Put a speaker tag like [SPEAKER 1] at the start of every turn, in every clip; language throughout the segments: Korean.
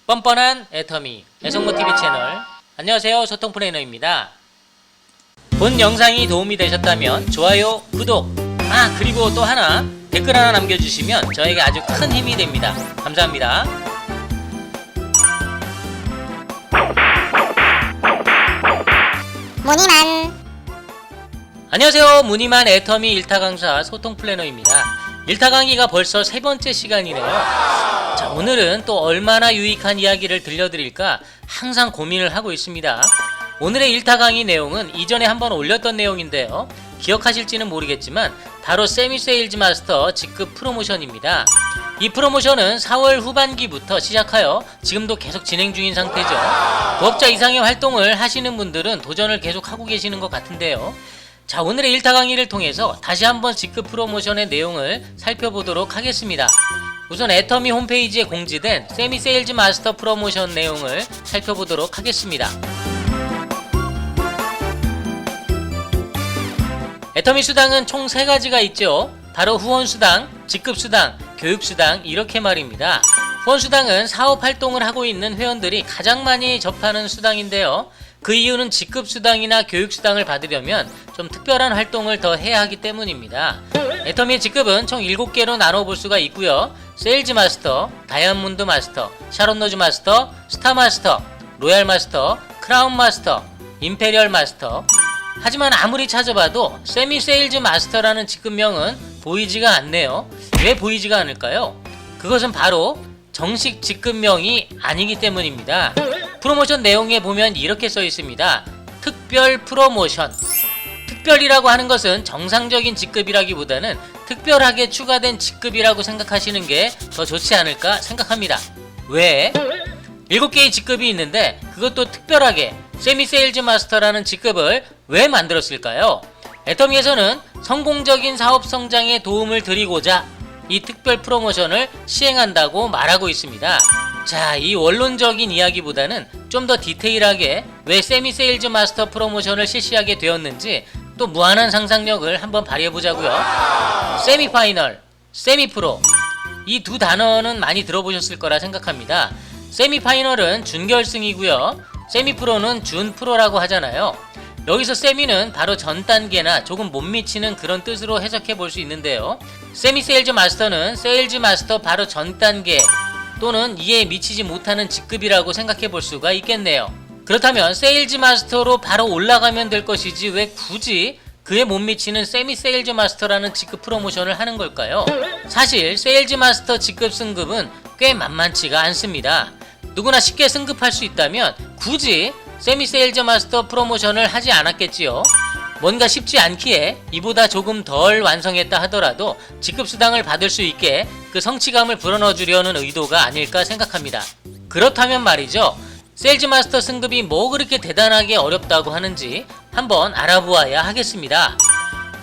[SPEAKER 1] 뻔뻔한 애터미 애성모TV 채널, 안녕하세요, 소통 플래너입니다. 본 영상이 도움이 되셨다면 좋아요, 구독, 그리고 또 하나 댓글 하나 남겨주시면 저에게 아주 큰 힘이 됩니다. 감사합니다.
[SPEAKER 2] 무늬만.
[SPEAKER 1] 안녕하세요, 무늬만 애터미 1타 강사 소통 플래너입니다. 1타 강의가 벌써 세 번째 시간이네요. 자, 오늘은 또 얼마나 유익한 이야기를 들려드릴까 항상 고민을 하고 있습니다. 오늘의 1타 강의 내용은 이전에 한번 올렸던 내용인데요, 기억하실지는 모르겠지만 바로 세미세일즈 마스터 직급 프로모션입니다. 이 프로모션은 4월 후반기부터 시작하여 지금도 계속 진행 중인 상태죠. 부업자 이상의 활동을 하시는 분들은 도전을 계속 하고 계시는 것 같은데요. 자, 오늘의 1타 강의를 통해서 다시 한번 직급 프로모션의 내용을 살펴보도록 하겠습니다. 우선 애터미 홈페이지에 공지된 세미세일즈 마스터 프로모션 내용을 살펴보도록 하겠습니다. 애터미 수당은 총 3가지가 있죠. 바로 후원수당, 직급수당, 교육수당, 이렇게 말입니다. 후원수당은 사업활동을 하고 있는 회원들이 가장 많이 접하는 수당인데요. 그 이유는 직급수당이나 교육수당을 받으려면 좀 특별한 활동을 더 해야 하기 때문입니다. 애터미의 직급은 총 7개로 나눠볼 수가 있고요. 세일즈 마스터, 다이아몬드 마스터, 샤롯노즈 마스터, 스타 마스터, 로얄 마스터, 크라운 마스터, 임페리얼 마스터. 하지만 아무리 찾아봐도 세미 세일즈 마스터라는 직급명은 보이지가 않네요. 왜 보이지가 않을까요? 그것은 바로 정식 직급명이 아니기 때문입니다. 프로모션 내용에 보면 이렇게 써 있습니다. 특별 프로모션. 특별이라고 하는 것은 정상적인 직급이라기보다는 특별하게 추가된 직급이라고 생각하시는 게 더 좋지 않을까 생각합니다. 왜? 7개의 직급이 있는데 그것도 특별하게 세미 세일즈 마스터라는 직급을 왜 만들었을까요? 애터미에서는 성공적인 사업 성장에 도움을 드리고자 이 특별 프로모션을 시행한다고 말하고 있습니다. 자, 이 원론적인 이야기보다는 좀 더 디테일하게 왜 세미 세일즈 마스터 프로모션을 실시하게 되었는지 또 무한한 상상력을 한번 발휘해보자고요. 세미파이널, 세미프로, 이 두 단어는 많이 들어보셨을 거라 생각합니다. 세미파이널은 준결승이고요, 세미프로는 준프로라고 하잖아요. 여기서 세미는 바로 전 단계나 조금 못 미치는 그런 뜻으로 해석해 볼 수 있는데요, 세미 세일즈 마스터는 세일즈 마스터 바로 전 단계 또는 이에 미치지 못하는 직급이라고 생각해 볼 수가 있겠네요. 그렇다면 세일즈 마스터로 바로 올라가면 될 것이지 왜 굳이 그에 못 미치는 세미 세일즈 마스터라는 직급 프로모션을 하는 걸까요? 사실 세일즈 마스터 직급 승급은 꽤 만만치가 않습니다. 누구나 쉽게 승급할 수 있다면 굳이 세미 세일즈 마스터 프로모션을 하지 않았겠지요. 뭔가 쉽지 않기에 이보다 조금 덜 완성했다 하더라도 직급수당을 받을 수 있게 그 성취감을 불어넣어 주려는 의도가 아닐까 생각합니다. 그렇다면 말이죠, 세일즈 마스터 승급이 뭐 그렇게 대단하게 어렵다고 하는지 한번 알아보아야 하겠습니다.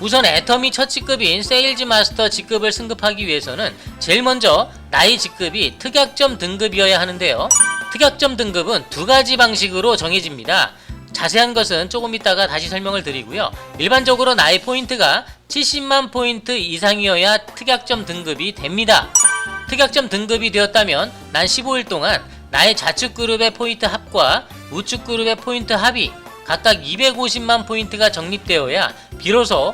[SPEAKER 1] 우선 애터미 첫 직급인 세일즈 마스터 직급을 승급하기 위해서는 제일 먼저 나의 직급이 특약점 등급이어야 하는데요, 특약점 등급은 2가지 방식으로 정해집니다. 자세한 것은 조금 이따가 다시 설명을 드리고요. 일반적으로 나의 포인트가 70만 포인트 이상이어야 특약점 등급이 됩니다. 특약점 등급이 되었다면 난 15일 동안 나의 좌측 그룹의 포인트 합과 우측 그룹의 포인트 합이 각각 250만 포인트가 적립되어야 비로소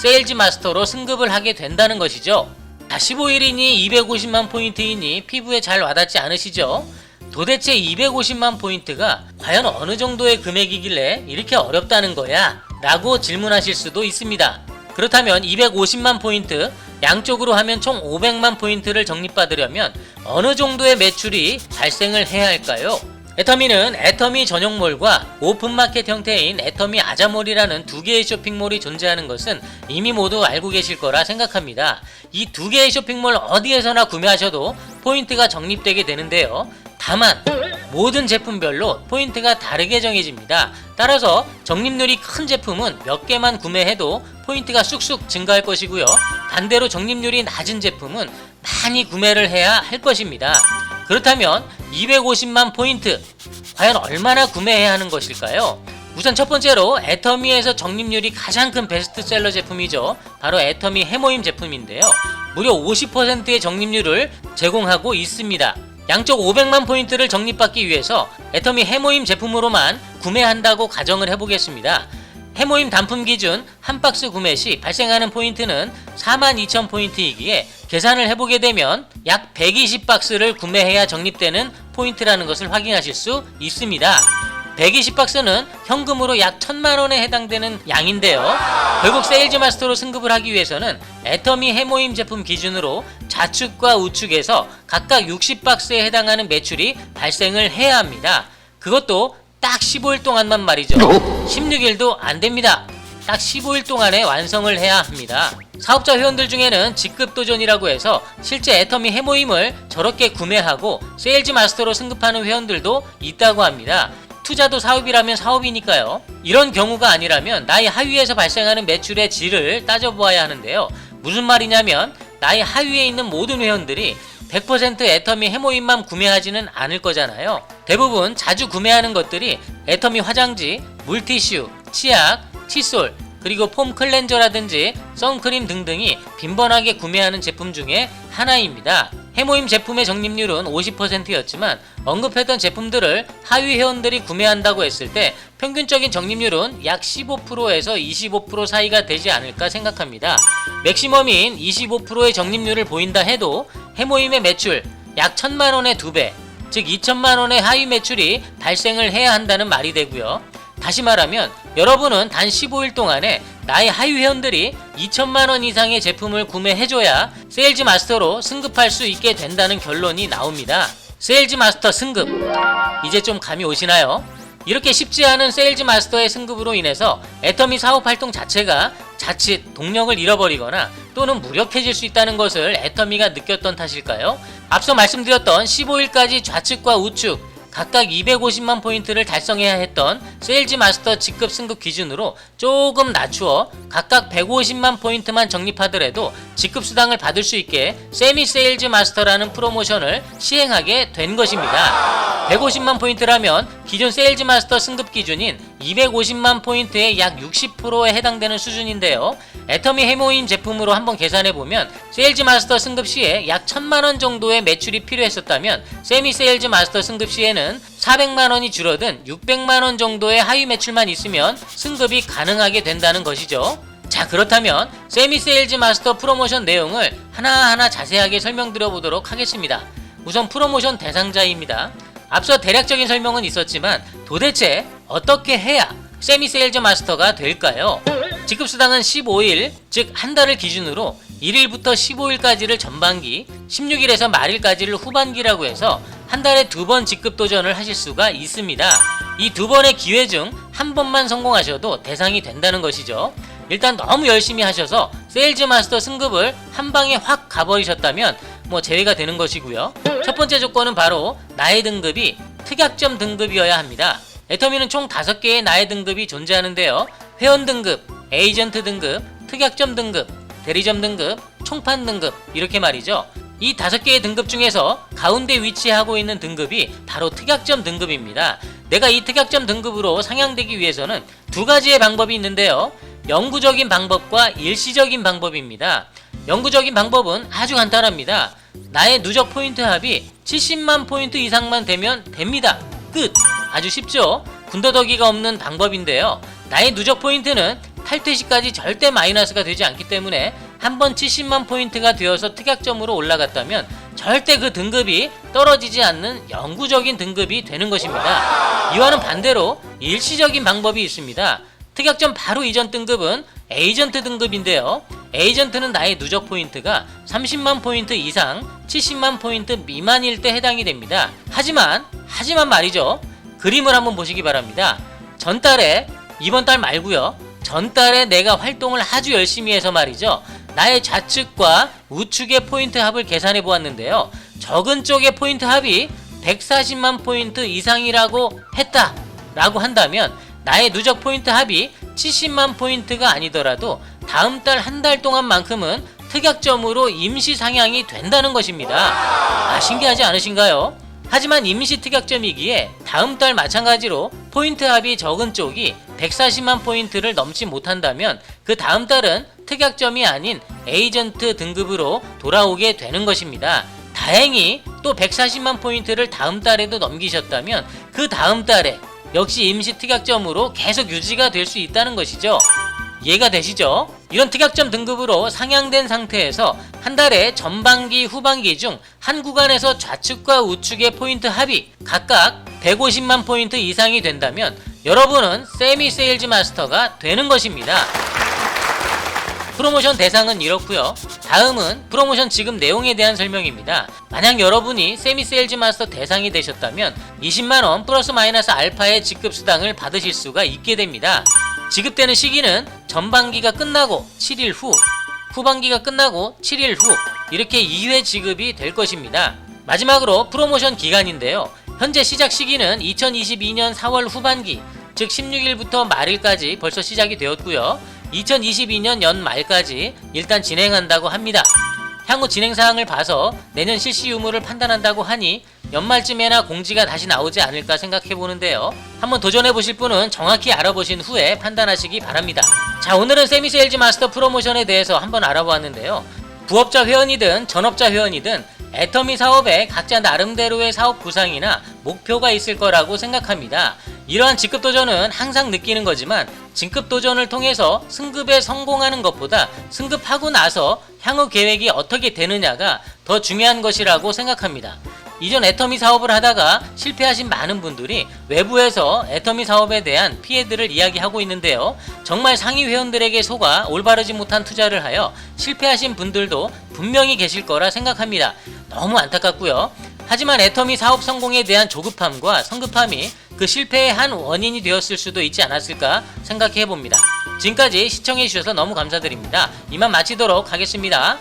[SPEAKER 1] 세일즈 마스터로 승급을 하게 된다는 것이죠. 15일이니 250만 포인트이니 피부에 잘 와닿지 않으시죠? 도대체 250만 포인트가 과연 어느 정도의 금액이길래 이렇게 어렵다는 거야? 라고 질문하실 수도 있습니다. 그렇다면 250만 포인트, 양쪽으로 하면 총 500만 포인트를 적립받으려면 어느 정도의 매출이 발생을 해야 할까요? 애터미는 애터미 전용몰과 오픈마켓 형태인 애터미 아자몰이라는 2개의 쇼핑몰이 존재하는 것은 이미 모두 알고 계실 거라 생각합니다. 이 2개의 쇼핑몰 어디에서나 구매하셔도 포인트가 적립되게 되는데요, 다만 모든 제품별로 포인트가 다르게 정해집니다. 따라서 적립률이 큰 제품은 몇 개만 구매해도 포인트가 쑥쑥 증가할 것이고요, 반대로 적립률이 낮은 제품은 많이 구매를 해야 할 것입니다. 그렇다면 250만 포인트, 과연 얼마나 구매해야 하는 것일까요? 우선 첫 번째로 애터미에서 적립률이 가장 큰 베스트셀러 제품이죠. 바로 애터미 해모임 제품인데요, 무려 50%의 적립률을 제공하고 있습니다. 양쪽 500만 포인트를 적립받기 위해서 애터미 해모임 제품으로만 구매한다고 가정을 해보겠습니다. 해모임 단품 기준 한 박스 구매 시 발생하는 포인트는 42,000포인트이기에 계산을 해보게 되면 약 120박스를 구매해야 적립되는 포인트라는 것을 확인하실 수 있습니다. 120박스는 현금으로 약 1,000만원에 해당되는 양인데요. 결국 세일즈 마스터로 승급을 하기 위해서는 애터미 해모임 제품 기준으로 좌측과 우측에서 각각 60박스에 해당하는 매출이 발생을 해야 합니다. 그것도 딱 15일 동안만 말이죠. 16일도 안 됩니다. 딱 15일 동안에 완성을 해야 합니다. 사업자 회원들 중에는 직급 도전이라고 해서 실제 애터미 해모임을 저렇게 구매하고 세일즈 마스터로 승급하는 회원들도 있다고 합니다. 투자도 사업이라면 사업이니까요. 이런 경우가 아니라면 나의 하위에서 발생하는 매출의 질을 따져보아야 하는데요. 무슨 말이냐면 나의 하위에 있는 모든 회원들이 100% 애터미 해모임만 구매하지는 않을 거잖아요. 대부분 자주 구매하는 것들이 애터미 화장지, 물티슈, 치약, 칫솔, 그리고 폼 클렌저라든지 선크림 등등이 빈번하게 구매하는 제품 중에 하나입니다. 해모임 제품의 적립률은 50%였지만 언급했던 제품들을 하위 회원들이 구매한다고 했을 때 평균적인 적립률은 약 15%에서 25% 사이가 되지 않을까 생각합니다. 맥시멈인 25%의 적립률을 보인다 해도 해모임의 매출 약 1,000만원의 2배, 즉 2,000만원의 하위 매출이 발생을 해야 한다는 말이 되고요. 다시 말하면 여러분은 단 15일 동안에 나의 하위 회원들이 2,000만원 이상의 제품을 구매해줘야 세일즈 마스터로 승급할 수 있게 된다는 결론이 나옵니다. 세일즈 마스터 승급, 이제 좀 감이 오시나요? 이렇게 쉽지 않은 세일즈 마스터의 승급으로 인해서 애터미 사업 활동 자체가 자칫 동력을 잃어버리거나 또는 무력해질 수 있다는 것을 애터미가 느꼈던 탓일까요? 앞서 말씀드렸던 15일까지 좌측과 우측 각각 250만 포인트를 달성해야 했던 세일즈 마스터 직급 승급 기준으로 조금 낮추어 각각 150만 포인트만 적립하더라도 직급 수당을 받을 수 있게 세미 세일즈 마스터라는 프로모션을 시행하게 된 것입니다. 150만 포인트라면 기존 세일즈 마스터 승급 기준인 250만 포인트의 약 60%에 해당되는 수준인데요. 애터미 해모임 제품으로 한번 계산해보면 세일즈 마스터 승급 시에 약 1,000만원 정도의 매출이 필요했었다면 세미 세일즈 마스터 승급 시에는 400만원이 줄어든 600만원 정도의 하위 매출만 있으면 승급이 가능하게 된다는 것이죠. 자, 그렇다면 세미 세일즈 마스터 프로모션 내용을 하나하나 자세하게 설명드려 보도록 하겠습니다. 우선 프로모션 대상자입니다. 앞서 대략적인 설명은 있었지만 도대체 어떻게 해야 세미 세일즈 마스터가 될까요? 직급수당은 15일, 즉 한 달을 기준으로 1일부터 15일까지를 전반기, 16일에서 말일까지를 후반기라고 해서 한 달에 2번 직급 도전을 하실 수가 있습니다. 이 2번의 기회 중 한 번만 성공하셔도 대상이 된다는 것이죠. 일단 너무 열심히 하셔서 세일즈 마스터 승급을 한 방에 확 가버리셨다면 제외가 되는 것이고요. 첫 번째 조건은 바로 나의 등급이 특약점 등급이어야 합니다. 애터미는 총 5개의 나의 등급이 존재하는데요. 회원 등급, 에이전트 등급, 특약점 등급, 대리점 등급, 총판 등급, 이렇게 말이죠. 이 5개의 등급 중에서 가운데 위치하고 있는 등급이 바로 특약점 등급입니다. 내가 이 특약점 등급으로 상향되기 위해서는 2가지의 방법이 있는데요. 영구적인 방법과 일시적인 방법입니다. 영구적인 방법은 아주 간단합니다. 나의 누적 포인트 합이 70만 포인트 이상만 되면 됩니다. 끝! 아주 쉽죠? 군더더기가 없는 방법인데요. 나의 누적 포인트는 탈퇴 시까지 절대 마이너스가 되지 않기 때문에 한번 70만 포인트가 되어서 특약점으로 올라갔다면 절대 그 등급이 떨어지지 않는 영구적인 등급이 되는 것입니다. 이와는 반대로 일시적인 방법이 있습니다. 특약점 바로 이전 등급은 에이전트 등급인데요. 에이전트는 나의 누적 포인트가 30만 포인트 이상 70만 포인트 미만일 때 해당이 됩니다. 하지만 말이죠. 그림을 한번 보시기 바랍니다. 전달에, 이번 달 말고요, 전달에 내가 활동을 아주 열심히 해서 말이죠, 나의 좌측과 우측의 포인트 합을 계산해 보았는데요. 적은 쪽의 포인트 합이 140만 포인트 이상이라고 했다 라고 한다면 나의 누적 포인트 합이 70만 포인트가 아니더라도 다음 달 한 달 동안만큼은 특약점으로 임시 상향이 된다는 것입니다. 신기하지 않으신가요? 하지만 임시 특약점이기에 다음 달 마찬가지로 포인트 합이 적은 쪽이 140만 포인트를 넘지 못한다면 그 다음 달은 특약점이 아닌 에이전트 등급으로 돌아오게 되는 것입니다. 다행히 또 140만 포인트를 다음 달에도 넘기셨다면 그 다음 달에 역시 임시 특약점으로 계속 유지가 될 수 있다는 것이죠. 이해가 되시죠? 이런 특약점 등급으로 상향된 상태에서 한 달에 전반기, 후반기 중 한 구간에서 좌측과 우측의 포인트 합이 각각 150만 포인트 이상이 된다면 여러분은 세미 세일즈 마스터가 되는 것입니다. 프로모션 대상은 이렇고요. 다음은 프로모션 지급 내용에 대한 설명입니다. 만약 여러분이 세미 세일즈 마스터 대상이 되셨다면 20만원 플러스 마이너스 알파의 지급 수당을 받으실 수가 있게 됩니다. 지급되는 시기는 전반기가 끝나고 7일 후, 후반기가 끝나고 7일 후 이렇게 2회 지급이 될 것입니다. 마지막으로 프로모션 기간인데요. 현재 시작 시기는 2022년 4월 후반기, 즉 16일부터 말일까지 벌써 시작이 되었고요. 2022년 연말까지 일단 진행한다고 합니다. 향후 진행사항을 봐서 내년 실시 유무를 판단한다고 하니 연말쯤에나 공지가 다시 나오지 않을까 생각해보는데요. 한번 도전해보실 분은 정확히 알아보신 후에 판단하시기 바랍니다. 자, 오늘은 세미세일즈 마스터 프로모션에 대해서 한번 알아보았는데요. 부업자 회원이든 전업자 회원이든 애터미 사업에 각자 나름대로의 사업 구상이나 목표가 있을 거라고 생각합니다. 이러한 직급도전은 항상 느끼는 거지만 직급도전을 통해서 승급에 성공하는 것보다 승급하고 나서 향후 계획이 어떻게 되느냐가 더 중요한 것이라고 생각합니다. 이전 애터미 사업을 하다가 실패하신 많은 분들이 외부에서 애터미 사업에 대한 피해들을 이야기하고 있는데요. 정말 상위 회원들에게 속아 올바르지 못한 투자를 하여 실패하신 분들도 분명히 계실 거라 생각합니다. 너무 안타깝고요. 하지만 애터미 사업 성공에 대한 조급함과 성급함이 그 실패의 한 원인이 되었을 수도 있지 않았을까 생각해 봅니다. 지금까지 시청해 주셔서 너무 감사드립니다. 이만 마치도록 하겠습니다.